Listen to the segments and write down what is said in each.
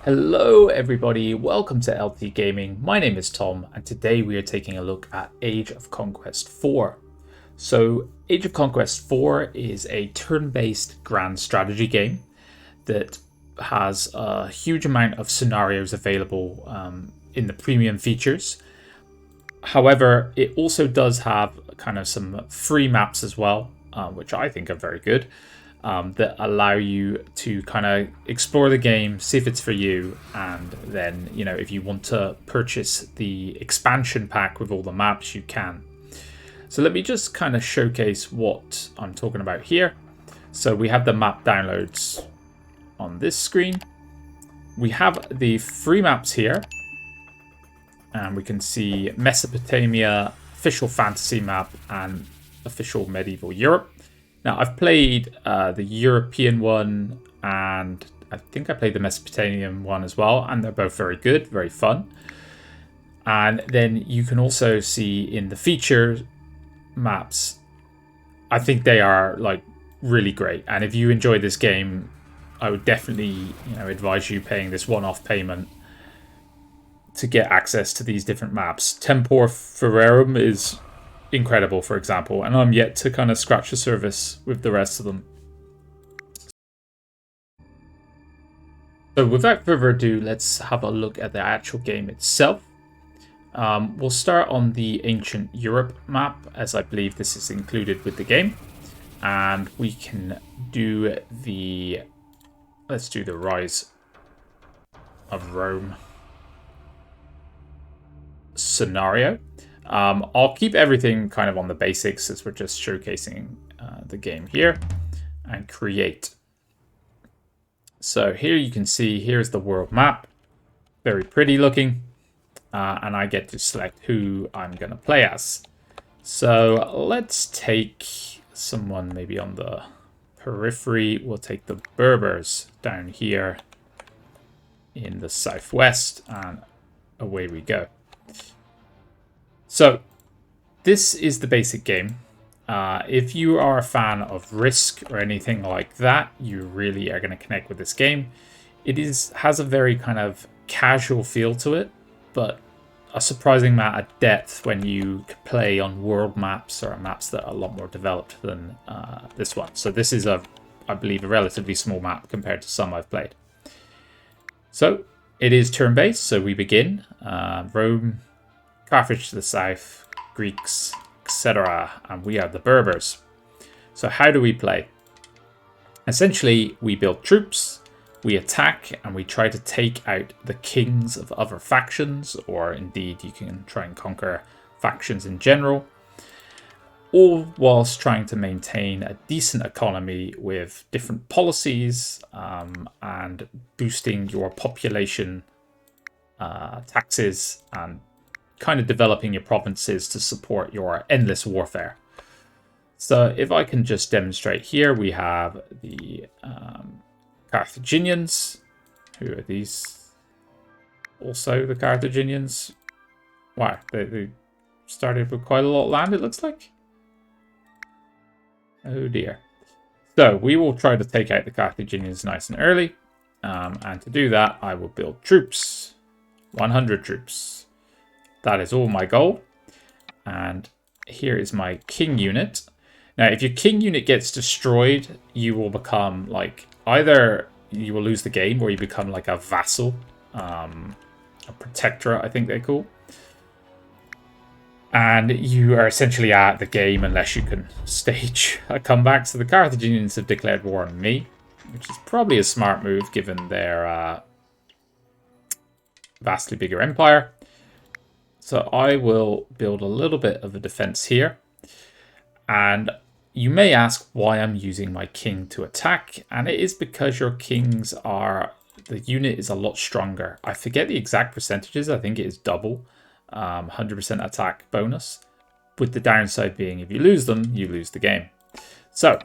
Hello everybody, welcome to LT Gaming. My name is Tom and today we are taking a look at Age of Conquest 4. So Age of Conquest 4 is a turn-based grand strategy game that has a huge amount of scenarios available in the premium features. However, it also does have kind of some free maps as well, which I think are very good. That allow you to kind of explore the game, see if it's for you, and then, you know, if you want to purchase the expansion pack with all the maps, you can. So let me just kind of showcase what I'm talking about here. So we have the map downloads on this screen. We have the free maps here, and we can see Mesopotamia, official fantasy map, and official medieval Europe. Now, I've played the European one, and I think I played the Mesopotamian one as well, and they're both very good, very fun. And then you can also see in the feature maps, I think they are like really great. And if you enjoy this game, I would definitely, advise you paying this one-off payment to get access to these different maps. Tempor Ferrarum is incredible, for example, and I'm yet to kind of scratch the surface with the rest of them. So without further ado, let's have a look at the actual game itself. We'll start on the ancient Europe map, as I believe this is included with the game, and we can do let's do the Rise of Rome scenario. I'll keep everything kind of on the basics as we're just showcasing the game here, and create. So here you can see, here's the world map, very pretty looking, and I get to select who I'm going to play as. So let's take someone maybe on the periphery. We'll take the Berbers down here in the southwest, and away we go. So, this is the basic game. If you are a fan of Risk or anything like that, you really are going to connect with this game. It has a very kind of casual feel to it, but a surprising amount of depth when you play on world maps or maps that are a lot more developed than this one. So this is, I believe, a relatively small map compared to some I've played. So, it is turn-based, so we begin. Rome, Carthage to the south, Greeks, etc. And we are the Berbers. So how do we play? Essentially, we build troops, we attack, and we try to take out the kings of other factions, or indeed you can try and conquer factions in general, all whilst trying to maintain a decent economy with different policies and boosting your population taxes and kind of developing your provinces to support your endless warfare. So if I can just demonstrate here, we have the Carthaginians. Who are these? Also the Carthaginians. Wow, they started with quite a lot of land, it looks like. Oh dear. So we will try to take out the Carthaginians nice and early. And to do that, I will build troops. 100 troops. That is all my goal. And here is my king unit. Now, if your king unit gets destroyed, you will become like, either you will lose the game or you become like a vassal, a protectorate, I think they call. And you are essentially out of the game unless you can stage a comeback. So the Carthaginians have declared war on me, which is probably a smart move given their vastly bigger empire. So I will build a little bit of a defense here. And you may ask why I'm using my king to attack. And it is because your kings are... the unit is a lot stronger. I forget the exact percentages. I think it is double. 100% attack bonus. With the downside being if you lose them, you lose the game. So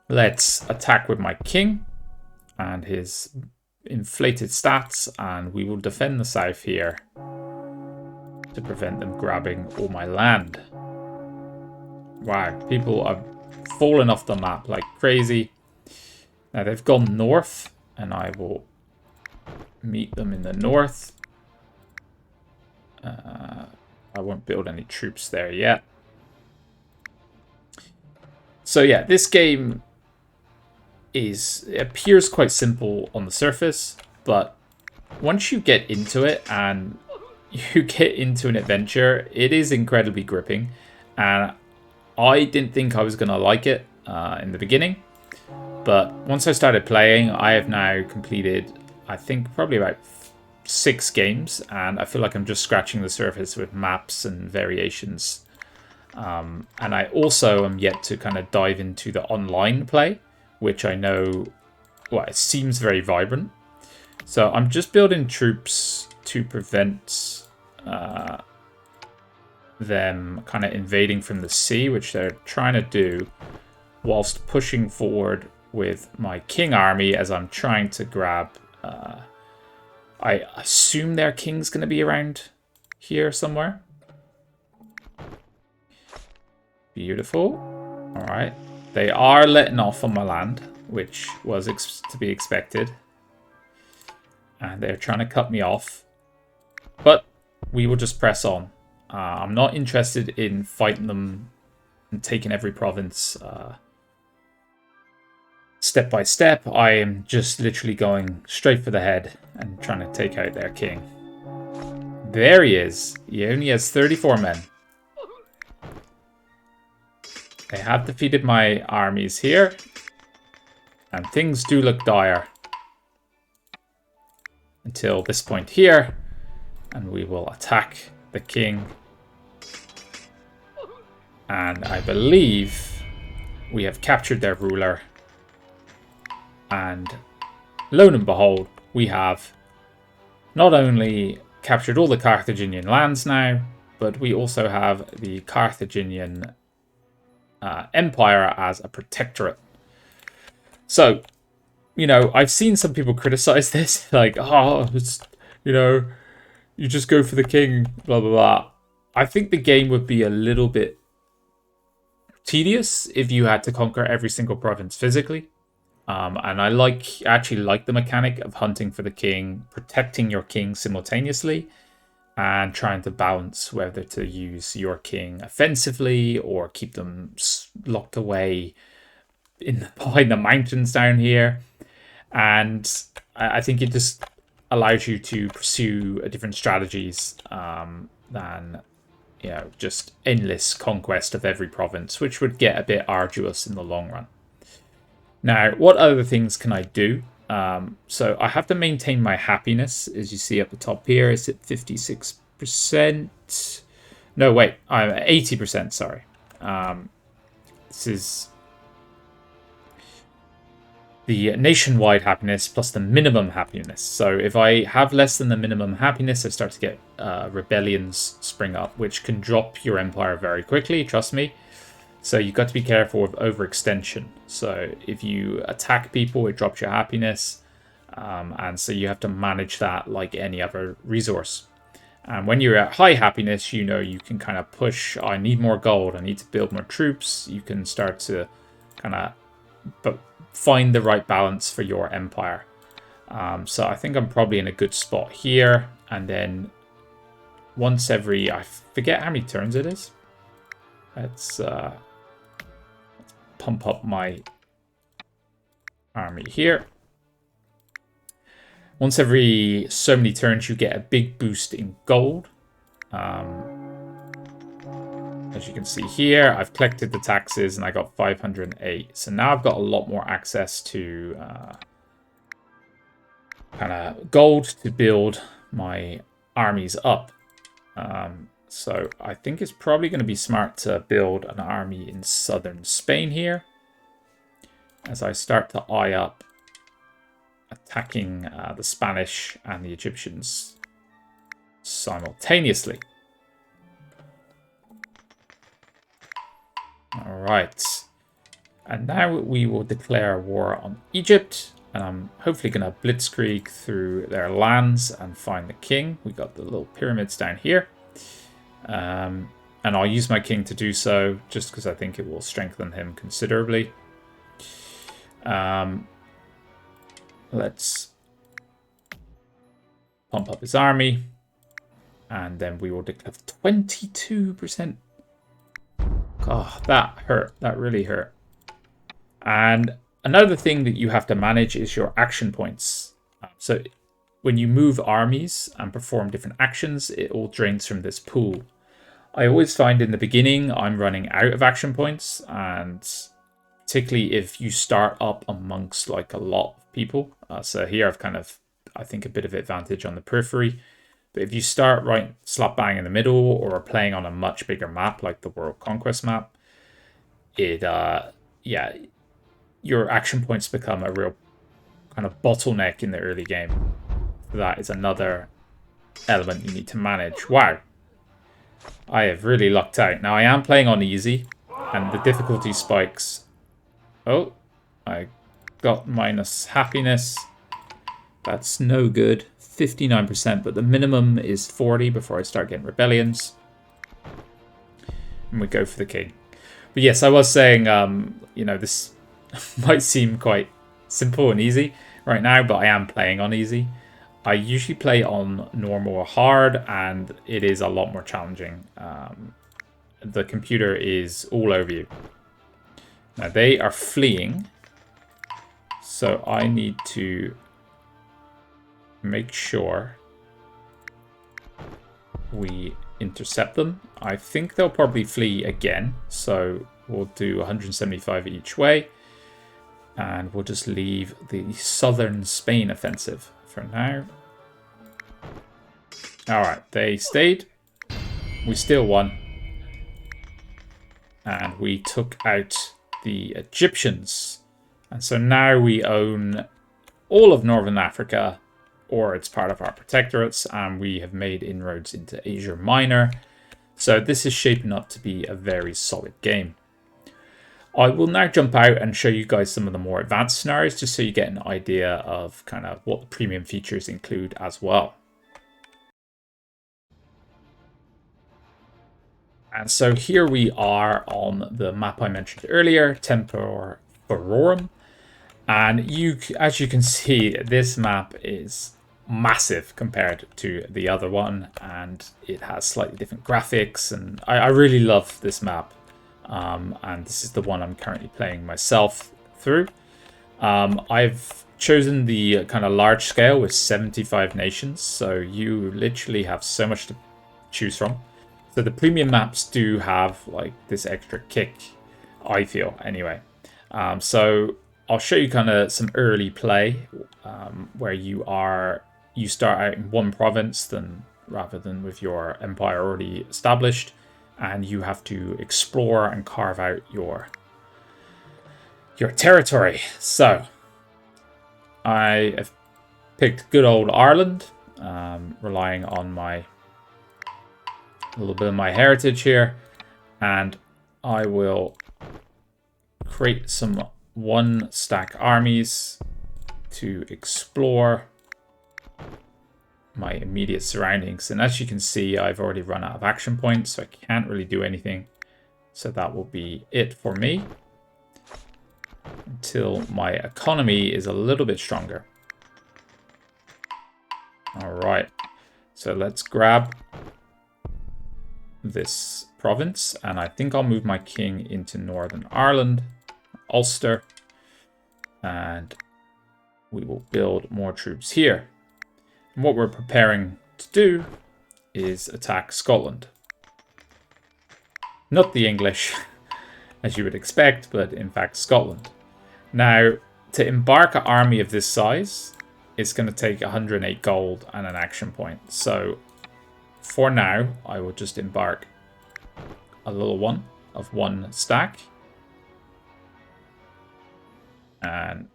let's attack with my king and his inflated stats. And we will defend the south here to prevent them grabbing all my land. Wow, people are falling off the map like crazy. Now they've gone north, and I will meet them in the north. I won't build any troops there yet. So yeah, this game it appears quite simple on the surface, but once you get into it and you get into an adventure, it is incredibly gripping. And I didn't think I was going to like it in the beginning. But once I started playing, I have now completed, I think, probably about 6 games. And I feel like I'm just scratching the surface with maps and variations. And I also am yet to kind of dive into the online play, which I know, well, it seems very vibrant. So I'm just building troops to prevent them kind of invading from the sea, which they're trying to do, whilst pushing forward with my king army as I'm trying to grab... I assume their king's going to be around here somewhere. Beautiful. All right. They are letting off on my land, which was to be expected. And they're trying to cut me off. But we will just press on. I'm not interested in fighting them and taking every province step by step. I am just literally going straight for the head and trying to take out their king. There he is. He only has 34 men. They have defeated my armies here. And things do look dire. Until this point here. And we will attack the king. And I believe we have captured their ruler. And lo and behold, we have not only captured all the Carthaginian lands now, but we also have the Carthaginian Empire as a protectorate. So, you know, I've seen some people criticize this, like, oh, it's, you know, you just go for the king, blah, blah, blah. I think the game would be a little bit tedious if you had to conquer every single province physically. And I actually like the mechanic of hunting for the king, protecting your king simultaneously, and trying to balance whether to use your king offensively or keep them locked away behind the mountains down here. And I think it just allows you to pursue different strategies than, you know, just endless conquest of every province, which would get a bit arduous in the long run. Now, what other things can I do? So I have to maintain my happiness, as you see at the top here. It's at 56%. No, wait, I'm at 80%, sorry. This is the nationwide happiness plus the minimum happiness. So if I have less than the minimum happiness, I start to get rebellions spring up, which can drop your empire very quickly, trust me. So you've got to be careful with overextension. So if you attack people, it drops your happiness. And so you have to manage that like any other resource. And when you're at high happiness, you know, you can kind of push, oh, I need more gold, I need to build more troops. You can start to kind of find the right balance for your empire. So I think I'm probably in a good spot here. And then once every, I forget how many turns it is. Let's pump up my army here. Once every so many turns, you get a big boost in gold. As you can see here, I've collected the taxes and I got 508. So now I've got a lot more access to kind of gold to build my armies up. So I think it's probably going to be smart to build an army in southern Spain here, as I start to eye up attacking the Spanish and the Egyptians simultaneously. All right. And now we will declare war on Egypt. And I'm hopefully going to blitzkrieg through their lands and find the king. We got the little pyramids down here. And I'll use my king to do so, just because I think it will strengthen him considerably. Let's pump up his army. And then we will declare 22%. Oh, that hurt. That really hurt. And another thing that you have to manage is your action points. So when you move armies and perform different actions, it all drains from this pool. I always find in the beginning I'm running out of action points, and particularly if you start up amongst like a lot of people. So here I've kind of, I think, a bit of advantage on the periphery. But if you start right slap bang in the middle or playing on a much bigger map like the World Conquest map, yeah, your action points become a real kind of bottleneck in the early game. That is another element you need to manage. Wow. I have really lucked out. Now I am playing on easy and the difficulty spikes. Oh, I got minus happiness. That's no good. 59%, but the minimum is 40 before I start getting rebellions. And we go for the king. But yes, I was saying, you know, this might seem quite simple and easy right now, but I am playing on easy. I usually play on normal or hard, and it is a lot more challenging. The computer is all over you. Now they are fleeing, so I need to make sure we intercept them. I think they'll probably flee again, so we'll do 175 each way, and we'll just leave the southern Spain offensive for now. Alright, they stayed. We still won. And we took out the Egyptians. And so now we own all of Northern Africa, or it's part of our protectorates, and we have made inroads into Asia Minor. So this is shaping up to be a very solid game. I will now jump out and show you guys some of the more advanced scenarios, just so you get an idea of kind of what the premium features include as well. And so here we are on the map I mentioned earlier, Tempor Fororum. And as you can see, this map is massive compared to the other one, and it has slightly different graphics, and I really love this map. And this is the one I'm currently playing myself through. I've chosen the kind of large scale with 75 nations, so you literally have so much to choose from. So the premium maps do have like this extra kick, I feel anyway. So I'll show you kind of some early play where you start out in one province rather than with your empire already established, and you have to explore and carve out your territory. So I have picked good old Ireland, relying on a little bit of my heritage here, and I will create some 1-stack armies to explore my immediate surroundings. And as you can see, I've already run out of action points, so I can't really do anything. So that will be it for me until my economy is a little bit stronger. All right, so let's grab this province, and I think I'll move my king into Northern Ireland, Ulster, and we will build more troops here. And what we're preparing to do is attack Scotland. Not the English, as you would expect, but in fact Scotland. Now, to embark an army of this size, it's going to take 108 gold and an action point. So for now, I will just embark a little one of 1 stack. And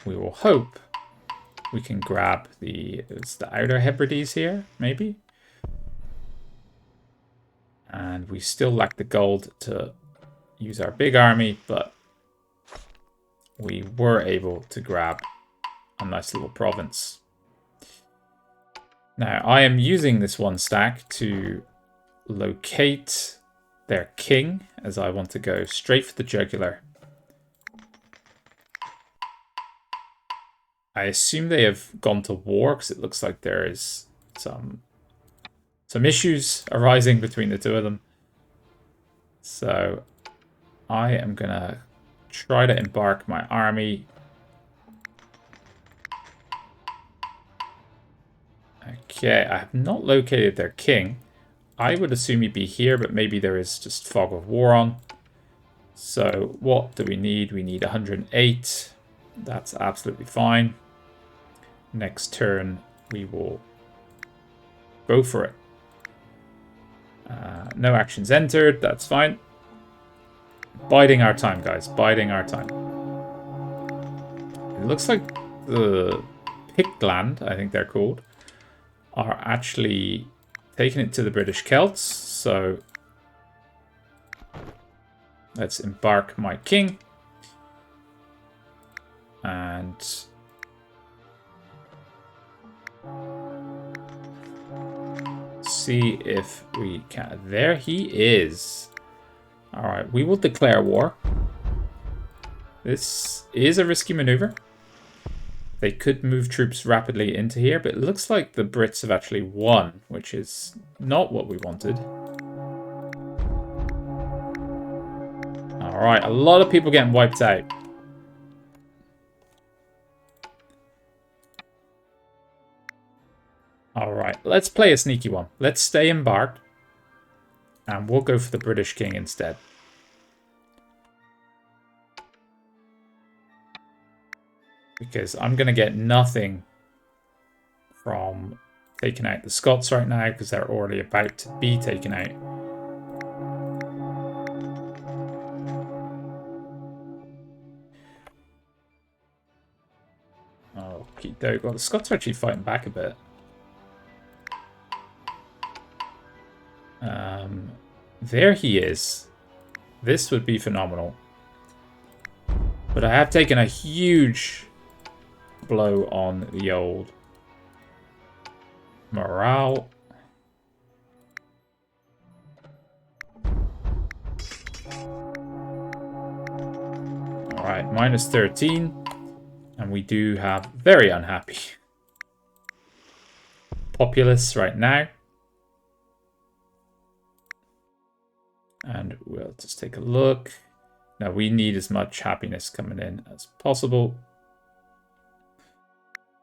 we will hope we can grab the Outer Hebrides here, maybe. And we still lack the gold to use our big army, but we were able to grab a nice little province. Now, I am using this 1 stack to locate their king, as I want to go straight for the jugular. I assume they have gone to war because it looks like there is some issues arising between the two of them. So I am gonna try to embark my army. Okay, I have not located their king. I would assume he'd be here, but maybe there is just fog of war on. So what do we need? We need 108. That's absolutely fine. Next turn, we will go for it. No actions entered. That's fine. Biding our time, guys. Biding our time. It looks like the picked land, I think they're called, are actually taking it to the British Celts. So let's embark my king. And see if we can. There he is. All right, we will declare war. This is a risky maneuver. They could move troops rapidly into here, but it looks like the Brits have actually won, which is not what we wanted. All right, a lot of people getting wiped out. All right, let's play a sneaky one. Let's stay embarked, and we'll go for the British king instead. Because I'm going to get nothing from taking out the Scots right now, because they're already about to be taken out. Okie doke. Well, the Scots are actually fighting back a bit. There he is. This would be phenomenal. But I have taken a huge blow on the old morale. Alright, minus 13. And we do have very unhappy populace right now. And we'll just take a look. Now we need as much happiness coming in as possible,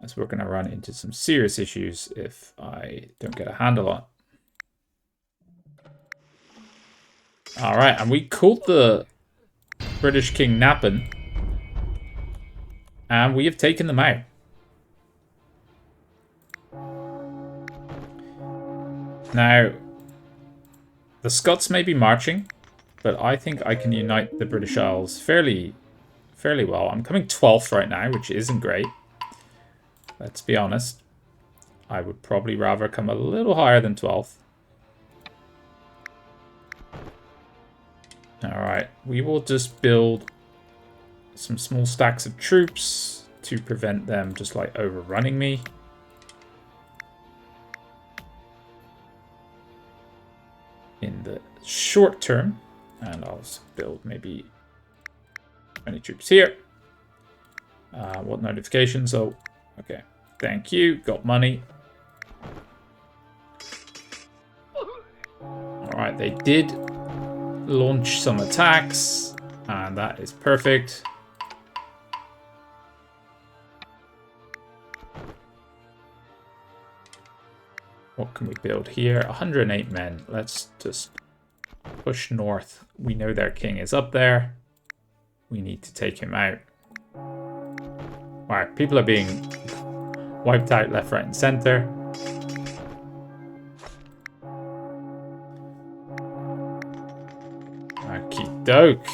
as we're going to run into some serious issues if I don't get a handle on it. All right, and we caught the British king napping, and we have taken them out. Now, the Scots may be marching, but I think I can unite the British Isles fairly well. I'm coming 12th right now, which isn't great. Let's be honest. I would probably rather come a little higher than 12th. Alright, we will just build some small stacks of troops to prevent them just like overrunning me. In the short term, and I'll build maybe 20 troops here. What notifications? Oh, okay. Thank you. Got money. Alright, they did launch some attacks, and that is perfect. What can we build here? 108 men. Let's just push north. We know their king is up there. We need to take him out. Alright, people are being wiped out left, right, and center. Okie doke.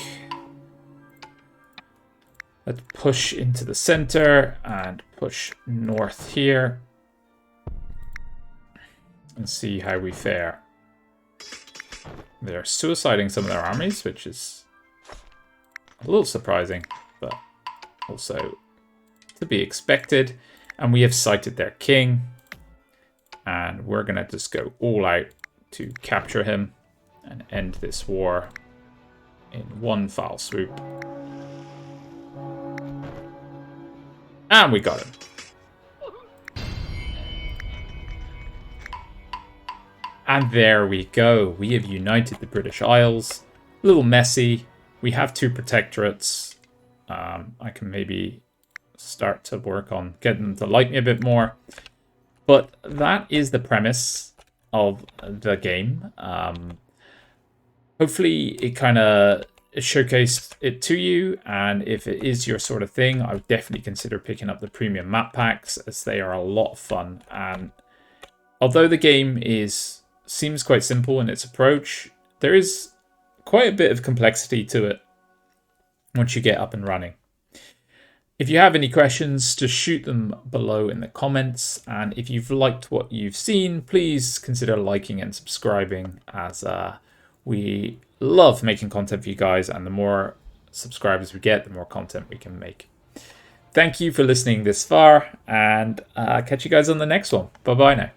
Let's push into the center and push north here. And see how we fare. They're suiciding some of their armies, which is a little surprising, but also to be expected. And we have sighted their king, and we're gonna just go all out to capture him and end this war in one foul swoop. And we got him. And there we go. We have united the British Isles. A little messy. We have 2 protectorates. I can maybe start to work on getting them to like me a bit more. But that is the premise of the game. Hopefully it kind of showcased it to you, and if it is your sort of thing, I would definitely consider picking up the premium map packs, as they are a lot of fun. And although the game seems quite simple in its approach, there is quite a bit of complexity to it once you get up and running. If you have any questions, just shoot them below in the comments. And if you've liked what you've seen, please consider liking and subscribing, as we love making content for you guys. And the more subscribers we get, the more content we can make. Thank you for listening this far, and catch you guys on the next one. Bye-bye now.